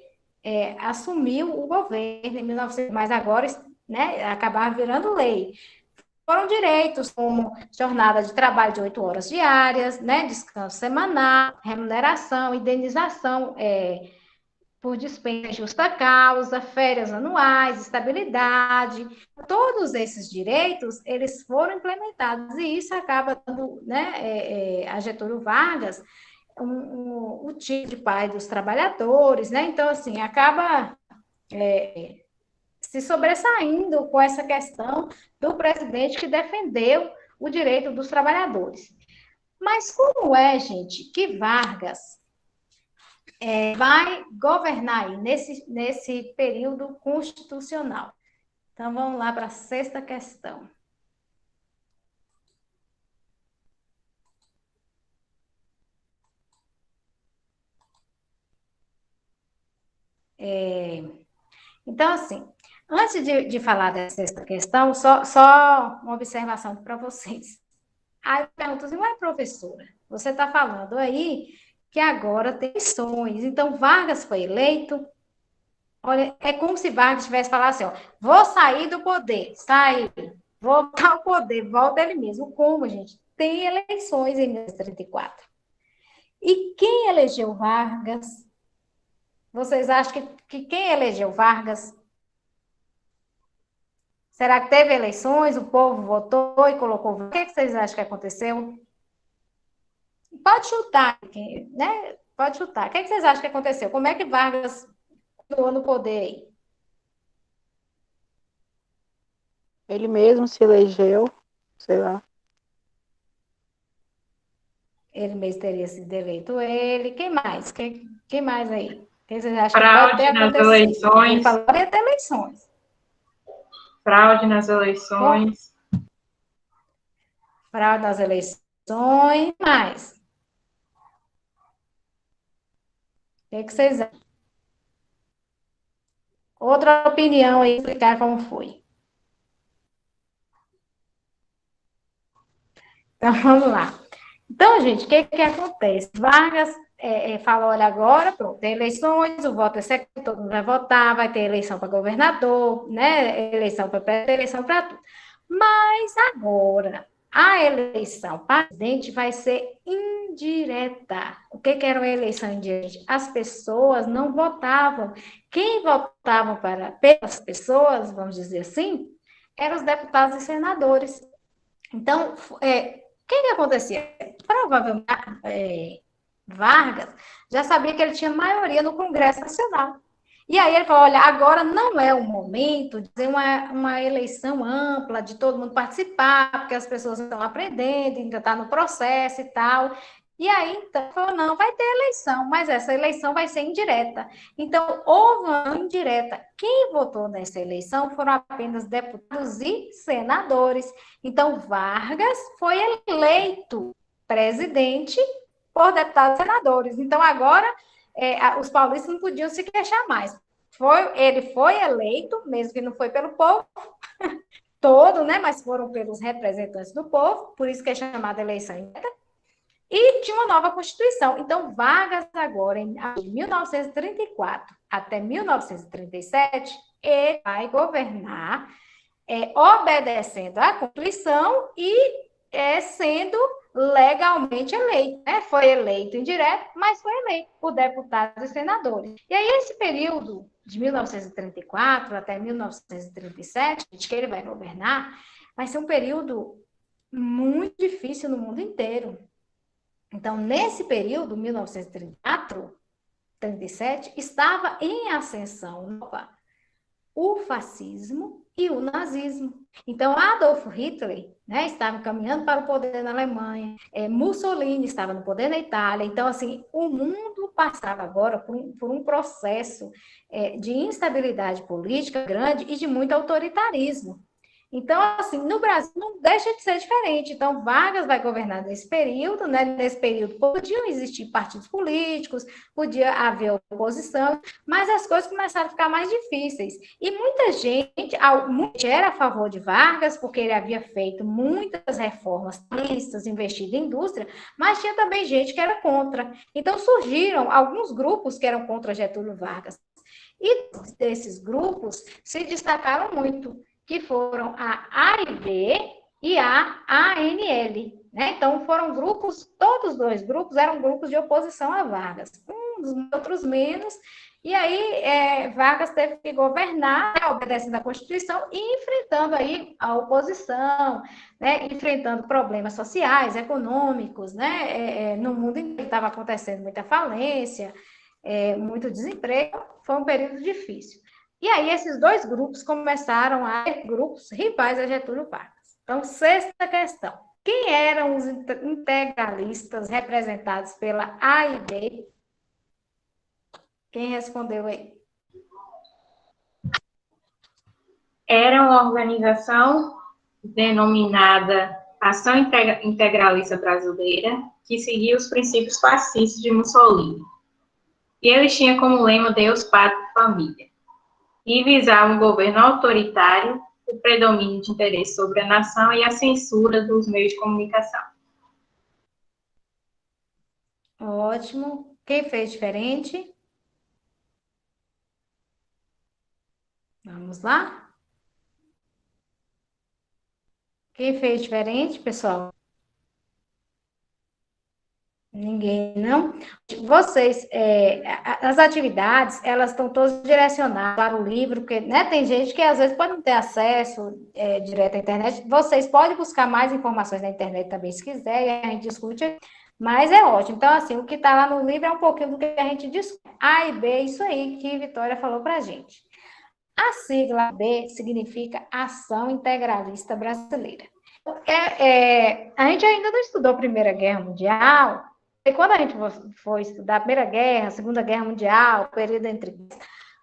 assumiu o governo em 1900, mas agora, né, acabar virando lei? Foram direitos como jornada de trabalho de 8 horas diárias, né, descanso semanal, remuneração, indenização por dispensa em justa causa, férias anuais, estabilidade. Todos esses direitos, eles foram implementados, e isso acaba dando, né, a Getúlio Vargas o tipo de pai dos trabalhadores, né? Então, assim, acaba se sobressaindo com essa questão do presidente que defendeu o direito dos trabalhadores. Mas como é, gente, que Vargas vai governar aí nesse período constitucional? Então, vamos lá para a sexta questão. Então, assim, antes de falar dessa sexta questão, só uma observação para vocês. Aí eu pergunto assim, ué, professora, você está falando aí que agora tem eleições, então Vargas foi eleito. Olha, é como se Vargas tivesse falado assim, ó, vou sair do poder, sair, voltar ao poder, volta ele mesmo. Como, gente? Tem eleições em 1934. E quem elegeu Vargas? Vocês acham que quem elegeu Vargas? Será que teve eleições, o povo votou e colocou... O que vocês acham que aconteceu? Pode chutar, né? Pode chutar. O que vocês acham que aconteceu? Como é que Vargas continuou no poder aí? Ele mesmo se elegeu, sei lá. Ele mesmo teria sido eleito ele. Quem mais? Quem mais aí? Quem vocês acham Fraude que pode ter nas acontecido? eleições. Ele falou que ia ter eleições. Fraude nas eleições. Fraude nas eleições. Mais. O que vocês acham? Outra opinião aí, explicar como foi. Então, vamos lá. Então, gente, o que acontece? Vargas falou, olha, agora, pronto, tem eleições, o voto é secreto, todo mundo vai votar, vai ter eleição para governador, né? Eleição para presidente, eleição para tudo. Mas agora, a eleição para presidente vai ser indireta. O que era uma eleição indireta? As pessoas não votavam. Quem votavam pelas pessoas, vamos dizer assim, eram os deputados e senadores. Então, o que acontecia? Provavelmente, Vargas já sabia que ele tinha maioria no Congresso Nacional. E aí ele falou, olha, agora não é o momento de fazer uma eleição ampla, de todo mundo participar, porque as pessoas estão aprendendo, ainda está no processo e tal. E aí, então, falou, não, vai ter eleição, mas essa eleição vai ser indireta. Então, houve uma indireta. Quem votou nessa eleição foram apenas deputados e senadores. Então, Vargas foi eleito presidente por deputados e senadores. Então, agora, os paulistas não podiam se queixar mais. Ele foi eleito, mesmo que não foi pelo povo todo, né, mas foram pelos representantes do povo, por isso que é chamada eleição indireta, e tinha uma nova Constituição. Então, Vargas, agora, de 1934 até 1937, ele vai governar obedecendo à Constituição e sendo legalmente eleito, né? Foi eleito indireto, mas foi eleito por deputados e senadores. E aí, esse período de 1934 até 1937, que ele vai governar, vai ser um período muito difícil no mundo inteiro. Então, nesse período, 1934, 37, estava em ascensão o fascismo e o nazismo. Então, Adolf Hitler, né, estava caminhando para o poder na Alemanha, Mussolini estava no poder na Itália. Então, assim, o mundo passava agora por um processo de instabilidade política grande e de muito autoritarismo. Então, assim, no Brasil não deixa de ser diferente. Então, Vargas vai governar nesse período, né? Nesse período podiam existir partidos políticos, podia haver oposição, mas as coisas começaram a ficar mais difíceis. E muita gente era a favor de Vargas, porque ele havia feito muitas reformas trabalhistas, investido em indústria, mas tinha também gente que era contra. Então, surgiram alguns grupos que eram contra Getúlio Vargas. E desses grupos se destacaram muito, que foram a AIB e a ANL. Né? Então, foram grupos, todos os dois grupos eram grupos de oposição a Vargas, uns outros menos, e aí Vargas teve que governar, né, obedecendo à Constituição e enfrentando aí a oposição, né, enfrentando problemas sociais, econômicos, né, no mundo inteiro estava acontecendo muita falência, muito desemprego, foi um período difícil. E aí, esses dois grupos começaram a ser grupos rivais a Getúlio Vargas. Então, sexta questão. Quem eram os integralistas representados pela AIB? Quem respondeu aí? Era uma organização denominada Ação Integralista Brasileira, que seguia os princípios fascistas de Mussolini. E eles tinham como lema Deus, Pátria e Família. E visava um governo autoritário, o predomínio de interesse sobre a nação e a censura dos meios de comunicação. Ótimo. Quem fez diferente? Vamos lá? Quem fez diferente, pessoal? Ninguém, não? Vocês, as atividades, elas estão todas direcionadas para o livro, porque, né, tem gente que às vezes pode não ter acesso direto à internet. Vocês podem buscar mais informações na internet também, se quiser, e a gente discute, mas é ótimo. Então, assim, o que está lá no livro é um pouquinho do que a gente discute. A e B, isso aí que a Vitória falou para a gente. A sigla B significa Ação Integralista Brasileira. A gente ainda não estudou a Primeira Guerra Mundial. E quando a gente for estudar a Primeira Guerra, a Segunda Guerra Mundial, o período entre...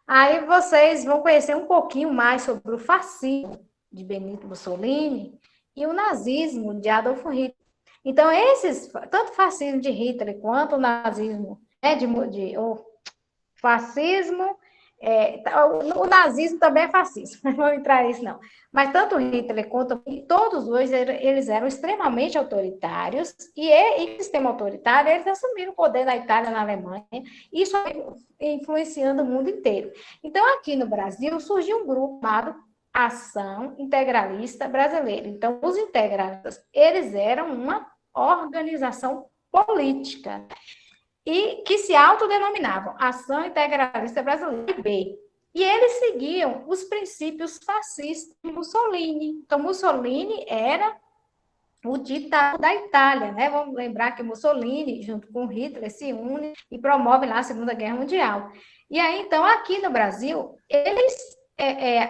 Aí vocês vão conhecer um pouquinho mais sobre o fascismo de Benito Mussolini e o nazismo de Adolf Hitler. Então, tanto o fascismo de Hitler quanto o nazismo, o fascismo... o nazismo também é fascismo, não vou entrar nisso, não. Mas tanto Hitler quanto todos os dois, eles eram extremamente autoritários, e o sistema autoritário, eles assumiram o poder na Itália, na Alemanha, isso influenciando o mundo inteiro. Então, aqui no Brasil, surgiu um grupo chamado Ação Integralista Brasileira. Então, os integralistas, eles eram uma organização política, e que se autodenominavam Ação Integralista Brasileira, B. E eles seguiam os princípios fascistas de Mussolini. Então, Mussolini era o ditador da Itália, né? Vamos lembrar que Mussolini, junto com Hitler, se une e promove lá a Segunda Guerra Mundial. E aí, então, aqui no Brasil, eles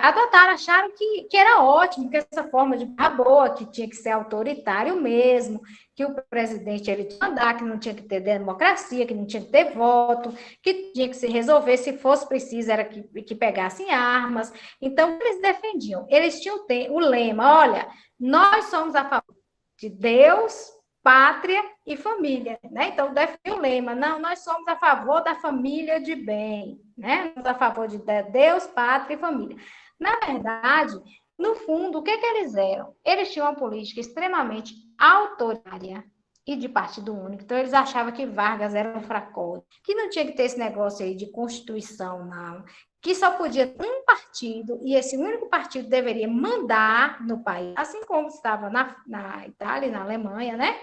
adotaram, acharam que era ótimo, que essa forma de boa, que tinha que ser autoritário mesmo, que o presidente ele tinha que mandar, que não tinha que ter democracia, que não tinha que ter voto, que tinha que se resolver, se fosse preciso, era que pegassem armas. Então, eles defendiam. Eles tinham o lema, olha, nós somos a favor de Deus, pátria e família, né? Então, definiu o lema, não, nós somos a favor da família de bem, né? Somos a favor de Deus, pátria e família. Na verdade, no fundo, o que eles eram? Eles tinham uma política extremamente autoritária e de partido único. Então, eles achavam que Vargas era um fracote, que não tinha que ter esse negócio aí de Constituição, não, que só podia um partido, e esse único partido deveria mandar no país, assim como estava na Itália e na Alemanha, né?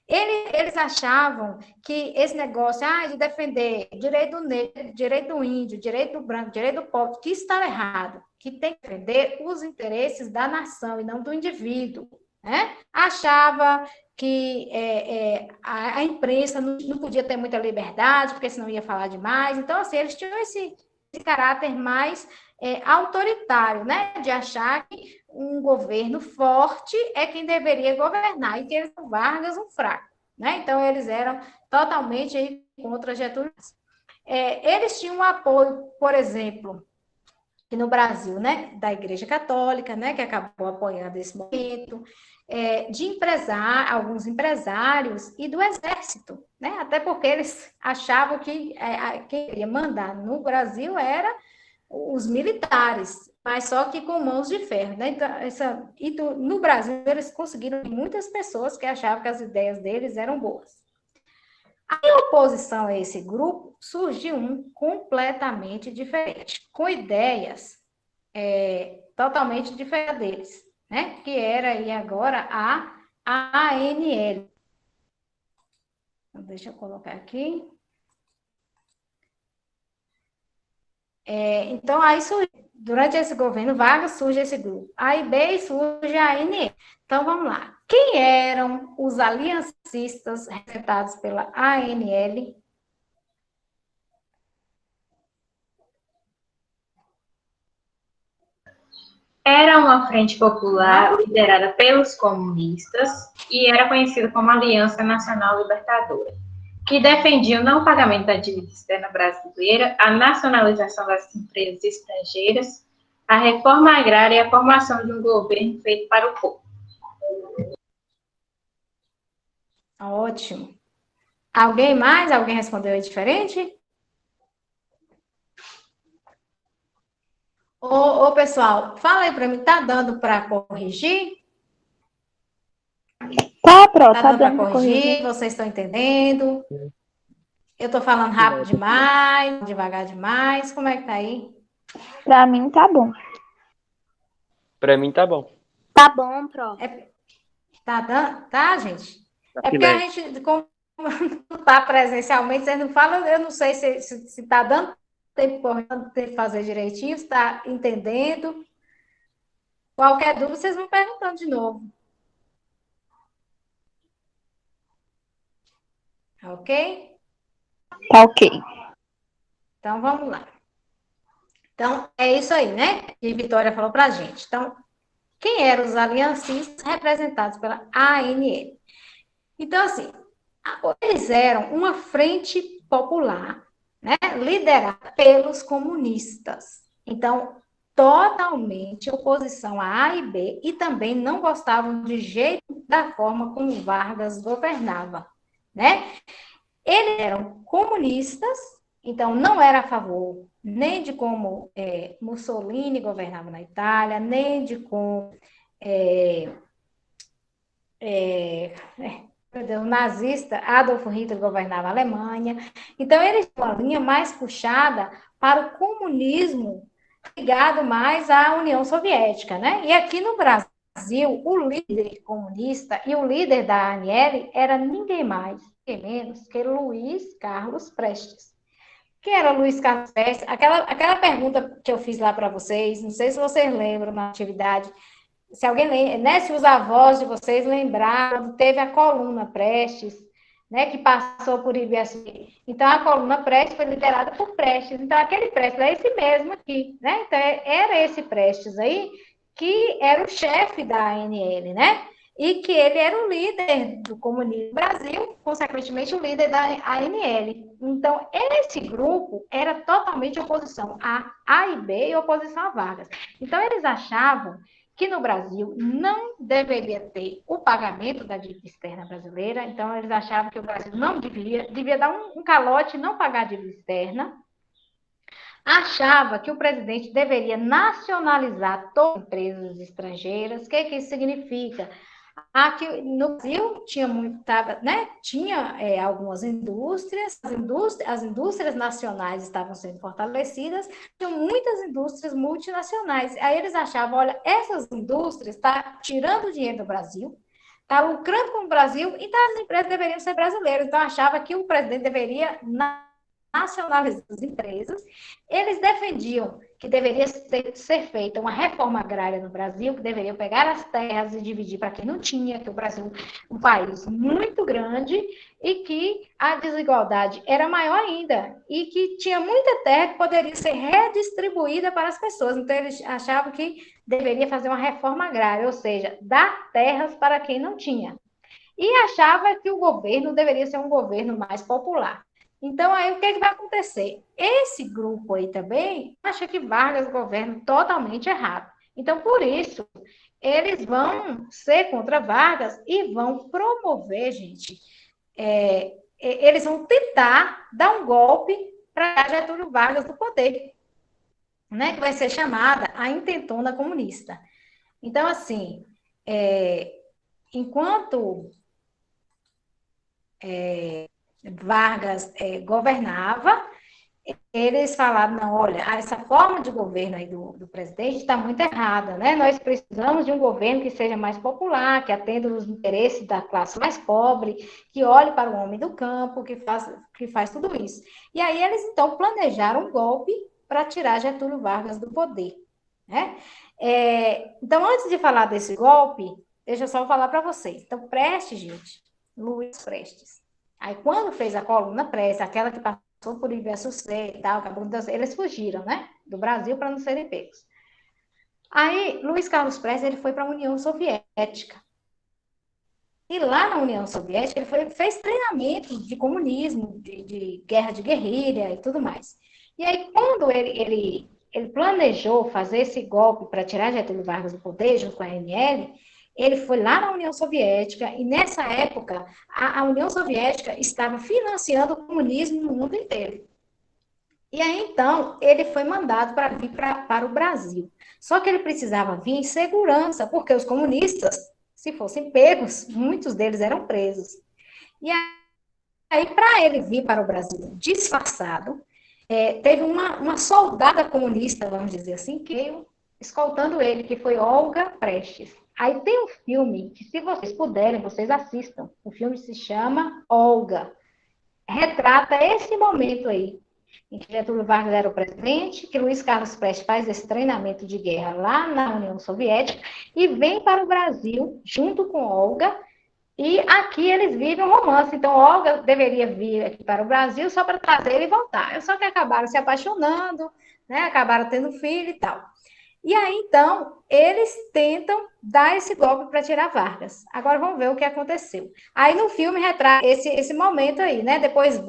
Eles achavam que esse negócio de defender direito do negro, direito do índio, direito do branco, direito do pobre, que estava errado, que tem que defender os interesses da nação e não do indivíduo, né? Achava que a imprensa não podia ter muita liberdade, porque senão ia falar demais. Então, assim, eles tinham esse caráter mais autoritário, né? De achar que um governo forte é quem deveria governar, e que eles são Vargas um fraco, né? Então, eles eram totalmente contra Getúlio. Eles tinham um apoio, por exemplo, que no Brasil, né, da Igreja Católica, né, que acabou apoiando esse movimento, de alguns empresários e do Exército, né? Até porque eles achavam que quem ia mandar no Brasil era os militares, mas só que com mãos de ferro, né? Então, no Brasil, eles conseguiram muitas pessoas que achavam que as ideias deles eram boas. Em oposição a esse grupo, surgiu um completamente diferente, com ideias totalmente diferentes deles, né? Que era aí agora a ANL. Então, deixa eu colocar aqui. Então, aí durante esse governo Vargas surge esse grupo. A IB e surge a ANL. Então, vamos lá. Quem eram os aliancistas representados pela ANL? Era uma frente popular liderada pelos comunistas e era conhecida como Aliança Nacional Libertadora, que defendia o não pagamento da dívida externa brasileira, a nacionalização das empresas estrangeiras, a reforma agrária e a formação de um governo feito para o povo. Ótimo. Alguém mais? Alguém respondeu aí diferente? Ô, pessoal, fala aí para mim, tá dando para corrigir? Tá, Pro, Tá tá dando dando para pra corrigir? corrigir. Vocês estão entendendo? Eu tô falando rápido demais, devagar demais. Como é que tá aí? Pra mim tá bom. Pra mim tá bom. Tá bom, Pro. Tá dando? Tá, gente? Tá É porque a filé. gente, como não tá presencialmente, vocês não falam, eu não sei se tá dando tempo correndo, tempo de fazer direitinho, se tá entendendo. Qualquer dúvida, vocês vão perguntando de novo. Ok? Tá ok. Então, vamos lá. Então, é isso aí, né? Que Vitória falou pra gente. Então, quem eram os aliancistas representados pela ANL? Então, assim, eles eram uma frente popular, né, liderada pelos comunistas. Então, totalmente oposição à A e B, e também não gostavam de jeito da forma como Vargas governava, né? Eles eram comunistas, então não era a favor nem de como Mussolini governava na Itália, nem de como o nazista Adolf Hitler governava a Alemanha. Então, eles tinham uma linha mais puxada para o comunismo, ligado mais à União Soviética, né? E aqui no Brasil, o líder comunista e o líder da ANL era ninguém mais, ninguém menos que Luiz Carlos Prestes. Quem era Luiz Carlos Prestes? Aquela pergunta que eu fiz lá para vocês, não sei se vocês lembram na atividade, se alguém lembra, né, se os avós de vocês lembraram, teve a coluna Prestes, né, que passou por Ibiaçu. Então, a coluna Prestes foi liderada por Prestes. Então, aquele Prestes é esse mesmo aqui, né? Então, era esse Prestes aí que era o chefe da ANL, né? E que ele era o líder do comunismo no Brasil, consequentemente o líder da ANL. Então, esse grupo era totalmente oposição a A e B e oposição a Vargas. Então, eles achavam que no Brasil não deveria ter o pagamento da dívida externa brasileira, então eles achavam que o Brasil não devia dar um calote e não pagar a dívida externa. Achava que o presidente deveria nacionalizar todas as empresas estrangeiras. O que isso significa? Aqui no Brasil tinha algumas indústrias, as indústrias nacionais estavam sendo fortalecidas, tinham muitas indústrias multinacionais. Aí eles achavam, olha, essas indústrias estão tirando dinheiro do Brasil, está lucrando com o Brasil, então as empresas deveriam ser brasileiras. Então achava que o presidente deveria nacionalizar as empresas. Eles defendiam que deveria ser feita uma reforma agrária no Brasil, que deveriam pegar as terras e dividir para quem não tinha, que o Brasil é um país muito grande e que a desigualdade era maior ainda e que tinha muita terra que poderia ser redistribuída para as pessoas. Então, eles achavam que deveria fazer uma reforma agrária, ou seja, dar terras para quem não tinha. E achava que o governo deveria ser um governo mais popular. Então, aí o que vai acontecer? Esse grupo aí também acha que Vargas governa totalmente errado. Então, por isso, eles vão ser contra Vargas e vão promover, gente, eles vão tentar dar um golpe para Getúlio Vargas do poder, né? Que vai ser chamada a intentona comunista. Então, assim, enquanto Vargas governava, eles falaram, não, olha, essa forma de governo aí do presidente está muito errada, né? Nós precisamos de um governo que seja mais popular, que atenda os interesses da classe mais pobre, que olhe para o homem do campo, que faz tudo isso. E aí eles, então, planejaram um golpe para tirar Getúlio Vargas do poder, né? Então, antes de falar desse golpe, deixa eu só falar para vocês. Então, Prestes, gente, Luiz Prestes. Aí, quando fez a coluna Prestes, aquela que passou por Universo C e tal, eles fugiram, né, do Brasil para não serem pegos. Aí, Luiz Carlos Prestes, ele foi para a União Soviética. E lá na União Soviética, ele fez treinamento de comunismo, de guerra de guerrilha e tudo mais. E aí, quando ele planejou fazer esse golpe para tirar Getúlio Vargas do poder, junto com a ANL, ele foi lá na União Soviética, e nessa época, a União Soviética estava financiando o comunismo no mundo inteiro. E aí, então, ele foi mandado para vir para o Brasil. Só que ele precisava vir em segurança, porque os comunistas, se fossem pegos, muitos deles eram presos. E aí, para ele vir para o Brasil disfarçado, teve uma soldada comunista, vamos dizer assim, que veio escoltando ele, que foi Olga Prestes. Aí tem um filme que, se vocês puderem, vocês assistam. O filme se chama Olga. Retrata esse momento aí, em que Getúlio Vargas era o presidente, que Luiz Carlos Prestes faz esse treinamento de guerra lá na União Soviética e vem para o Brasil junto com Olga, e aqui eles vivem um romance. Então, Olga deveria vir aqui para o Brasil só para trazer ele e voltar. Só que acabaram se apaixonando, né? Acabaram tendo filho e tal. E aí, então, eles tentam dar esse golpe para tirar Vargas. Agora vamos ver o que aconteceu. Aí no filme retrata esse momento aí, né? Depois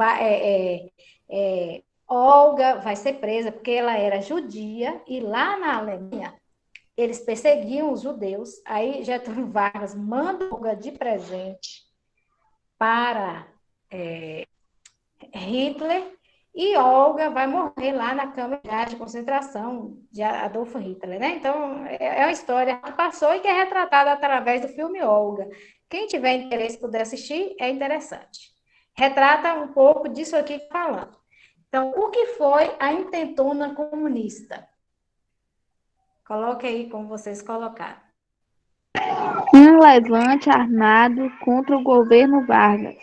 Olga vai ser presa porque ela era judia e lá na Alemanha eles perseguiam os judeus. Aí Getúlio Vargas manda Olga de presente para Hitler. E Olga vai morrer lá na câmara de concentração de Adolfo Hitler, né? Então, é uma história que passou e que é retratada através do filme Olga. Quem tiver interesse e puder assistir, é interessante. Retrata um pouco disso aqui falando. Então, o que foi a intentona comunista? Coloque aí como vocês colocaram. Um levante armado contra o governo Vargas.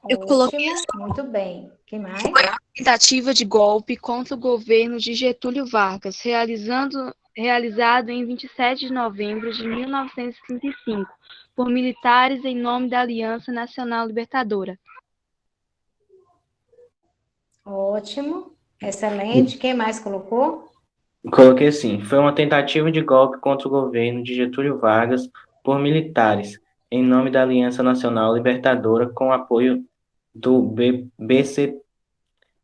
Eu coloquei Ótimo, muito bem. Quem mais? Foi a tentativa de golpe contra o governo de Getúlio Vargas, realizado em 27 de novembro de 1935, por militares em nome da Aliança Nacional Libertadora. Ótimo, excelente. Quem mais colocou? Coloquei assim: foi uma tentativa de golpe contra o governo de Getúlio Vargas por militares, em nome da Aliança Nacional Libertadora, com apoio do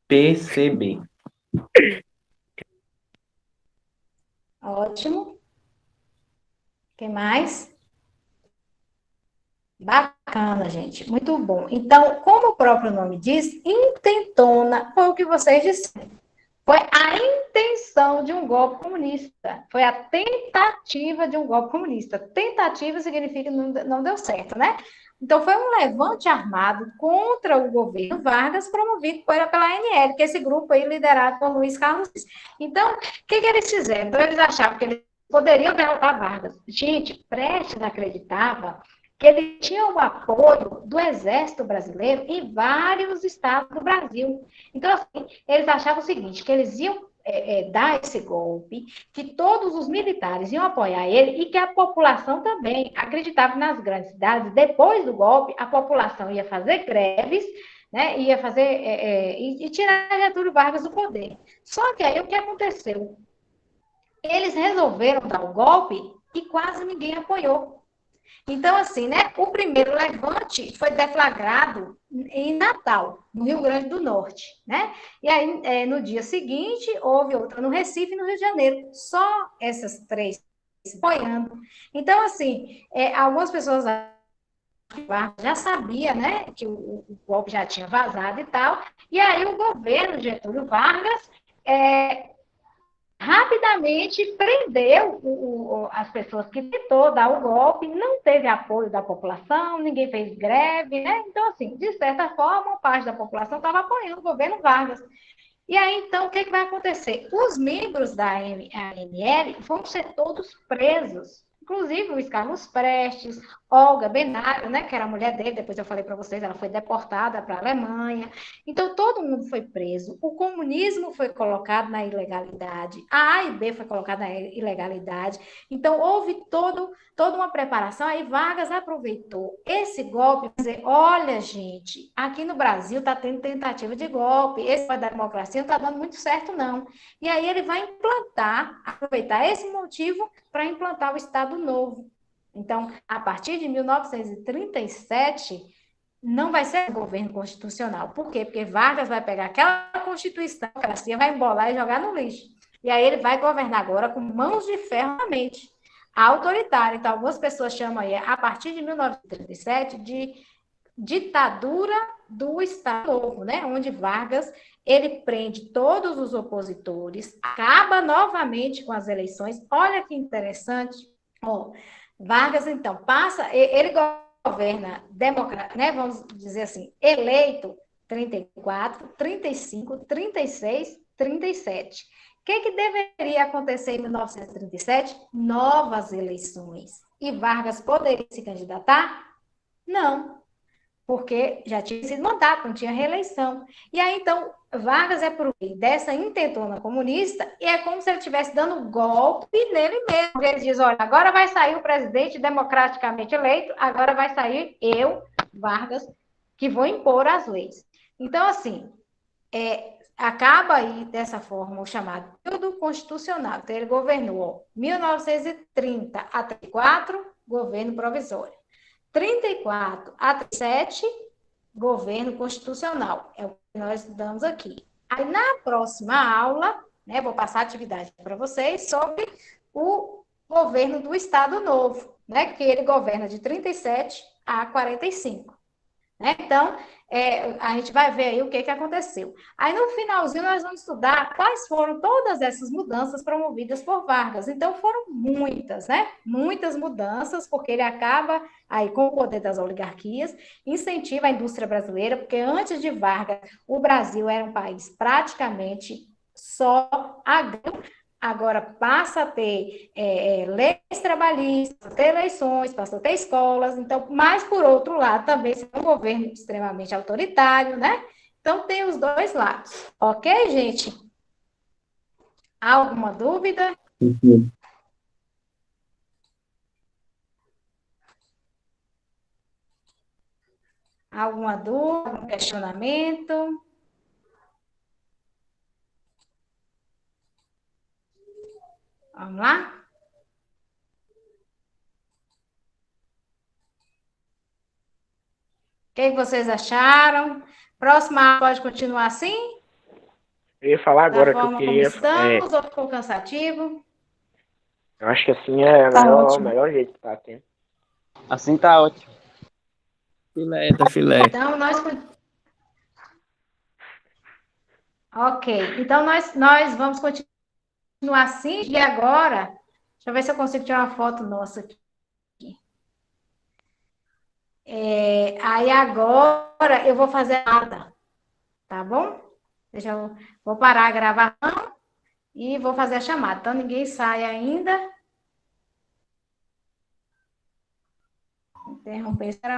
PCB. Ótimo. Quem mais? Bacana, gente. Muito bom. Então, como o próprio nome diz, intentona foi o que vocês disseram. Foi a intenção de um golpe comunista. Foi a tentativa de um golpe comunista. Tentativa significa que não deu certo, né? Então, foi um levante armado contra o governo Vargas, promovido pela ANL, que é esse grupo aí liderado por Luiz Carlos. Então, o que eles fizeram? Então, eles achavam que eles poderiam derrotar Vargas. Gente, Prestes acreditava que ele tinha o apoio do Exército Brasileiro em vários estados do Brasil. Então, assim, eles achavam o seguinte, que eles iam dar esse golpe, que todos os militares iam apoiar ele e que a população também acreditava que nas grandes cidades, depois do golpe, a população ia fazer greves, né, ia fazer e tirar Getúlio Vargas do poder. Só que aí o que aconteceu? Eles resolveram dar o golpe e quase ninguém apoiou. Então, assim, né? O primeiro levante foi deflagrado em Natal, no Rio Grande do Norte, né? E aí, no dia seguinte, houve outra no Recife e no Rio de Janeiro. Só essas três apoiando. Então, assim, algumas pessoas já sabia, né, que o golpe já tinha vazado e tal. E aí o governo Getúlio Vargas rapidamente prendeu as pessoas que tentou dar o golpe, não teve apoio da população, ninguém fez greve, né? Então, assim, de certa forma, uma parte da população estava apoiando o governo Vargas. E aí, então, o que vai acontecer? Os membros da ANL vão ser todos presos. Inclusive, Luiz Carlos Prestes, Olga Benário, né, que era a mulher dele, depois eu falei para vocês, ela foi deportada para a Alemanha. Então, todo mundo foi preso. O comunismo foi colocado na ilegalidade. A AIB foi colocada na ilegalidade. Então, houve toda uma preparação. Aí, Vargas aproveitou esse golpe para dizer, olha, gente, aqui no Brasil está tendo tentativa de golpe. Esse da democracia não está dando muito certo, não. E aí, ele vai aproveitar esse motivo para implantar o Estado Novo. Então, a partir de 1937, não vai ser governo constitucional. Por quê? Porque Vargas vai pegar aquela Constituição, a democracia, vai embolar e jogar no lixo. E aí ele vai governar agora com mãos de ferro na mente. Autoritário. Então, algumas pessoas chamam aí, a partir de 1937, de ditadura do Estado Novo, né? Onde Vargas ele prende todos os opositores, acaba novamente com as eleições. Olha que interessante. Vargas, então, ele governa democrático, né? Vamos dizer assim, eleito 34, 35, 36, 37. O que deveria acontecer em 1937? Novas eleições. E Vargas poderia se candidatar? Não, porque já tinha sido mandato, não tinha reeleição. E aí, então, Vargas é por dessa intentona comunista e é como se ele estivesse dando golpe nele mesmo. Ele diz, olha, agora vai sair o presidente democraticamente eleito, agora vai sair eu, Vargas, que vou impor as leis. Então, assim, acaba aí, dessa forma, o chamado período constitucional. Então, ele governou 1930 a 34, governo provisório. 34 a 37, governo constitucional. É o que nós estudamos aqui. Aí, na próxima aula, né, vou passar a atividade para vocês sobre o governo do Estado Novo, né, que ele governa de 37 a 45. Né? Então, a gente vai ver aí o que aconteceu. Aí, no finalzinho, nós vamos estudar quais foram todas essas mudanças promovidas por Vargas. Então, foram muitas, né? Muitas mudanças, porque ele acaba aí com o poder das oligarquias, incentiva a indústria brasileira, porque antes de Vargas, o Brasil era um país praticamente só agrícola. Agora passa a ter leis trabalhistas, passa a ter eleições, passa a ter escolas, então, mas por outro lado também é um governo extremamente autoritário, né? Então tem os dois lados, ok, gente? Alguma dúvida? Uhum. Alguma dúvida, algum questionamento? Vamos lá? O que vocês acharam? Próxima aula pode continuar assim? Eu ia falar agora Da que eu forma queria. como estamos, ou ficou cansativo? Eu acho que assim é Tá o ótimo. melhor jeito que tá tendo. Assim tá ótimo. Filé, tá filé. Então, ok. Então, nós vamos continuar assim. E agora, deixa eu ver se eu consigo tirar uma foto nossa aqui. Aí agora eu vou fazer nada, tá bom? Vou parar a gravação e vou fazer a chamada. Então, ninguém sai ainda. Interromper essa gravação.